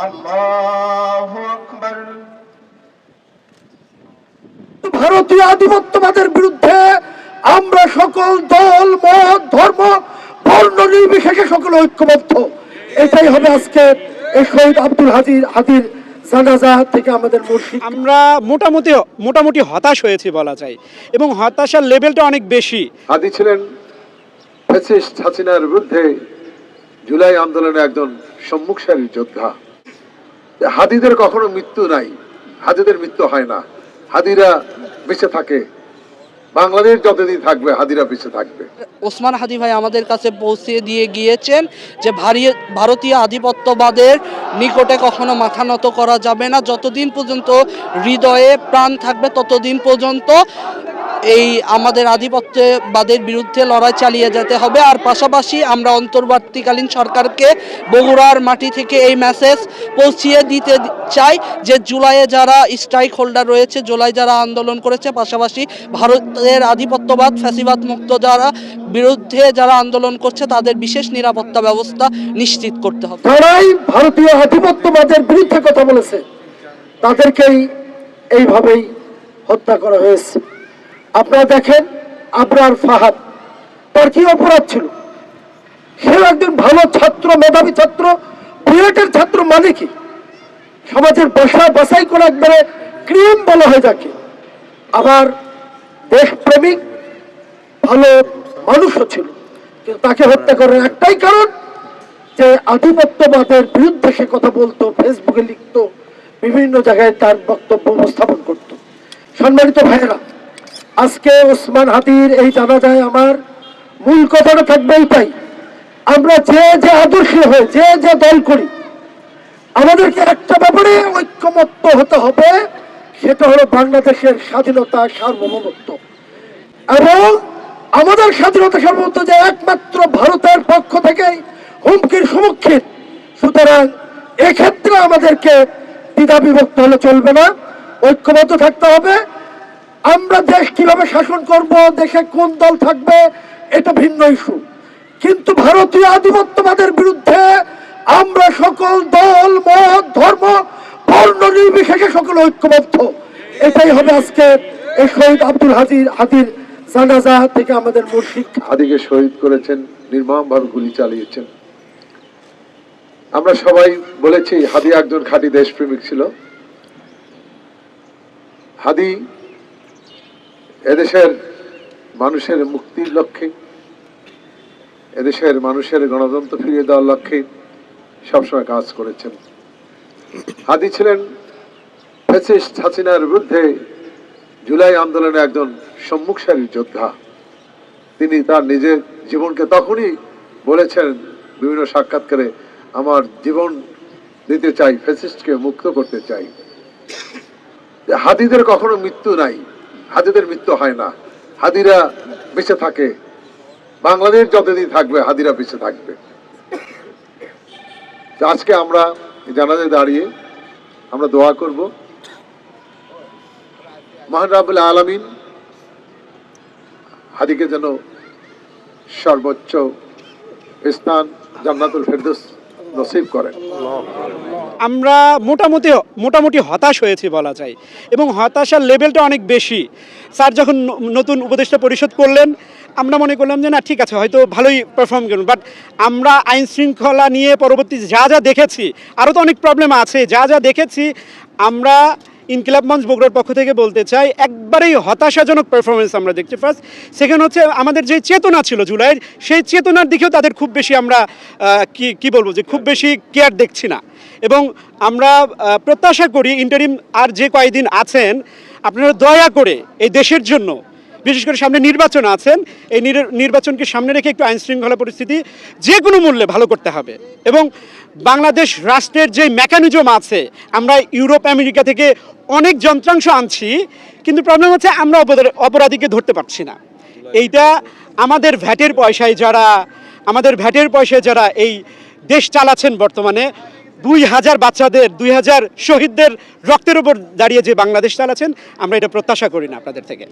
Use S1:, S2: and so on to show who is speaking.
S1: আল্লাহু আকবার।
S2: ভারতীয় আধিপত্যবাদের বিরুদ্ধে আমরা সকল দল, মত, ধর্ম, বর্ণ নির্বিশেষে সকলে ঐক্যবদ্ধ। এটাই হবে আজকে এই শহীদ আব্দুল হাদীর জানাজা থেকে আমাদের মুর্শিদ।
S3: আমরা মোটামুটি হতাশ হয়েছি বলা যায়, এবং হতাশার লেভেলটা অনেক বেশি।
S4: হাদি ছিলেন ফ্যাসিস্ট হাসিনার বিরুদ্ধে জুলাই আন্দোলনে একজন সম্মুখ সারির যোদ্ধা। হাদিদের কখনো মৃত্যু নাই, হাদিদের মৃত্যু হয় না। হাদিরা বেঁচে থাকে, বাংলাদেশ যতদিন থাকবে হাদিরা বেঁচে থাকবে।
S5: ওসমান হাদি ভাই আমাদের কাছে পৌঁছে দিয়ে গিয়েছেন যে ভারতীয় আধিপত্যবাদের নিকটে কখনো মাথা নত করা যাবে না। যতদিন পর্যন্ত হৃদয়ে প্রাণ থাকবে ততদিন পর্যন্ত এই আমাদের আধিপত্যবাদের বিরুদ্ধে লড়াই চালিয়ে যেতে হবে। আর পাশাপাশি আমরা অন্তর্বর্তীকালীন সরকারকে বগুড়ার মাটি থেকে এই মেসেজ পৌঁছিয়ে দিতে চাই যে জুলাইয়ে যারা স্ট্রাইক হোল্ডার রয়েছে, জুলাই যারা আন্দোলন করেছে, পাশাপাশি ভারতের আধিপত্যবাদ ফ্যাসিবাদ মুক্ত যারা বিরুদ্ধে যারা আন্দোলন করছে তাদের বিশেষ নিরাপত্তা ব্যবস্থা নিশ্চিত করতে হবে।
S2: যারাই ভারতীয় আধিপত্যবাদের বিরুদ্ধে কথা বলেছে তাদেরকেই এইভাবেই হত্যা করা হয়েছে। আপনারা দেখেন আবরার ফাহাদ, তার কি অপরাধ ছিল? সেও একজন ভালো ছাত্র, মেধাবী ছাত্র, বুয়েটের ছাত্র, মানে কি সমাজের বাছাই করে একবারে ক্রিম বলা হয় যাকে। আবার দেশপ্রেমিক ভালো মানুষও ছিল, কিন্তু তাকে হত্যা করার একটাই কারণ যে আধিপত্যবাদের বিরুদ্ধে সে কথা বলতো, ফেসবুকে লিখতো, বিভিন্ন জায়গায় তার বক্তব্য উপস্থাপন করত। সম্মানিত ভাইয়েরা, আজকে ওসমান হাদির এই জানাজায় আমার মূল কথাটা থাকবে এইটাই, আমরা যে যে আদর্শী হয়ে যে যে দল করি আমাদেরকে একটা ব্যাপারে ঐক্যমত্য হতে হবে, সেটা হলো বাংলাদেশের স্বাধীনতা, সার্বভৌমত্ব। এবং আমাদের স্বাধীনতা সার্বভৌমত্ব যে একমাত্র ভারতের পক্ষ থেকে হুমকির সম্মুখীন। সুতরাং এক্ষেত্রে আমাদেরকে দ্বিধা বিভক্ত হলে চলবে না, ঐক্যবদ্ধ থাকতে হবে। আমরা দেশ কিভাবে শাসন করব, দেশে কোন দল থাকবে, এটা ভিন্ন ইস্যু, কিন্তু ভারতীয় আধিপত্যবাদের বিরুদ্ধে আমরা সকল দল, মত, ধর্ম, বর্ণ নির্বিশেষে সকলে ঐক্যবদ্ধ। এটাই হবে আজকে এই শহীদ আব্দুল হাদীর জানাজা থেকে আমাদের মুর্শিদ।
S4: হাদিকে শহীদ করেছেন, নির্মমভাবে গুলি চালিয়েছেন। আমরা সবাই বলেছি হাদি একজন খাঁটি দেশপ্রেমিক ছিল। হাদি এদেশের মানুষের মুক্তির লক্ষ্যে, এদেশের মানুষের গণতন্ত্র ফিরিয়ে দেওয়ার লক্ষ্যে সবসময় কাজ করেছেন। হাদি ছিলেন ফ্যাসিস্ট হাসিনার বিরুদ্ধে জুলাই আন্দোলনে একজন সম্মুখ সারির যোদ্ধা। তিনি তার নিজের জীবনকে তখনই বলেছেন বিভিন্ন সাক্ষাৎকারে, আমার জীবন দিতে চাই, ফ্যাসিস্টকে মুক্ত করতে চাই। হাদিদের কখনো মৃত্যু নাই, হাদিদের মৃত্যু হয় না। হাদিরা বেঁচে থাকে, বাংলাদেশ যতদিন থাকবে হাদিরা বেঁচে থাকবে। আজকে আমরা জানাজায় দাঁড়িয়ে আমরা দোয়া করব, মহান রাব্বুল আলামিন হাদিকে যেন সর্বোচ্চ স্থান জান্নাতুল ফেরদৌস নসিব করেন।
S3: আমরা মোটামুটি হতাশ হয়েছি বলা যায়, এবং হতাশার লেভেলটা অনেক বেশি। স্যার যখন নতুন উপদেষ্টা পরিষদ করলেন, আমরা মনে করলাম যে না ঠিক আছে, হয়তো ভালোই পারফর্ম করুন, বাট আমরা আইন শৃঙ্খলা নিয়ে পরবর্তী যা দেখেছি, আরও তো অনেক প্রবলেম আছে, যা দেখেছি আমরা ইনকিলাব মঞ্চ বগুড়ার পক্ষ থেকে বলতে চাই, একবারেই হতাশাজনক পারফরমেন্স আমরা দেখছি। ফার্স্ট, সেকেন্ড হচ্ছে আমাদের যে চেতনা ছিল জুলাইয়ের, সেই চেতনার দিকেও তাদের খুব বেশি আমরা কি বলবো যে খুব বেশি কেয়ার দেখছি না। এবং আমরা প্রত্যাশা করি ইন্টারিম আর যে কয়েকদিন আছেন, আপনারা দয়া করে এই দেশের জন্য, বিশেষ করে সামনে নির্বাচন আছেন, এই নির্বাচনকে সামনে রেখে একটু আইন শৃঙ্খলা পরিস্থিতি যে কোনো মূল্যে ভালো করতে হবে। এবং বাংলাদেশ রাষ্ট্রের যে মেকানিজম আছে, আমরা ইউরোপ আমেরিকা থেকে অনেক যন্ত্রাংশ আনছি, কিন্তু প্রবলেম হচ্ছে আমরা অপরাধীকে ধরতে পারছি না। এইটা আমাদের ভ্যাটের পয়সায় যারা এই দেশ চালাচ্ছেন বর্তমানে, 2000 বাচ্চাদের, 2000 শহীদদের রক্তের উপর দাঁড়িয়ে যে বাংলাদেশ চালাচ্ছেন, আমরা এটা প্রত্যাশা করি না আপনাদের থেকে।